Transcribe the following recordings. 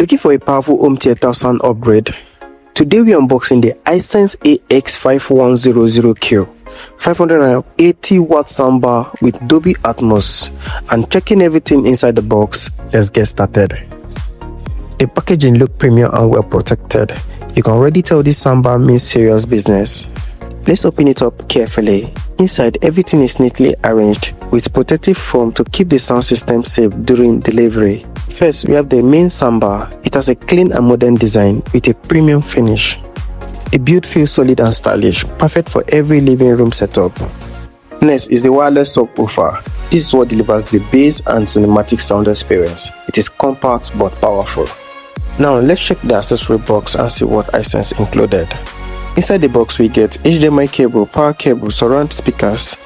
Looking for a powerful home theater sound upgrade? Today we are unboxing the Hisense AX5100Q 580W soundbar with Dolby Atmos and checking everything inside the box. Let's get started. The packaging looks premium and well protected. You can already tell this soundbar means serious business. Let's open it up carefully. Inside, everything is neatly arranged with protective foam to keep the sound system safe during delivery. First, we have the main soundbar. It has a clean and modern design with a premium finish. The build feels solid and stylish, perfect for every living room setup. Next is the wireless subwoofer. This is what delivers the bass and cinematic sound experience. It is compact but powerful. Now let's check the accessory box and see what Hisense included. Inside the box we get HDMI cable, power cable, surround speakers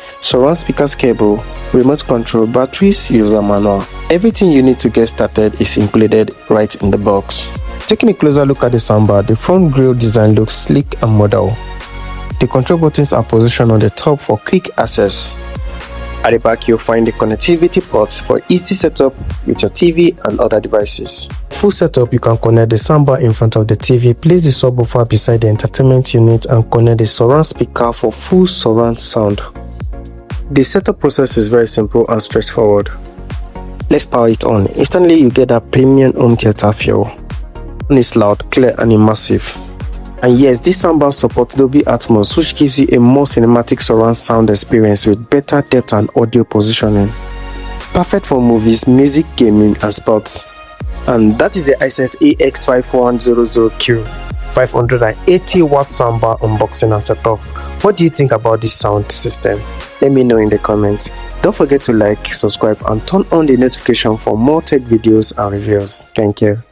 cable, remote control, batteries, user manual. Everything you need to get started is included right in the box. Taking a closer look at the soundbar, the front grille design looks sleek and modern. The control buttons are positioned on the top for quick access. At the back you'll find the connectivity ports for easy setup with your TV and other devices. Full setup, you can connect the soundbar in front of the TV, place the subwoofer beside the entertainment unit and connect the surround speaker for full surround sound. The setup process is very simple and straightforward. Let's power it on. Instantly you get that premium home theater feel. It's loud, clear and immersive. And yes, this soundbar supports Dolby Atmos, which gives you a more cinematic surround sound experience with better depth and audio positioning. Perfect for movies, music, gaming and sports. And that is the Hisense AX5100Q 580W soundbar unboxing and setup. What do you think about this sound system? Let me know in the comments. Don't forget to like, subscribe and turn on the notification for more tech videos and reviews. Thank you.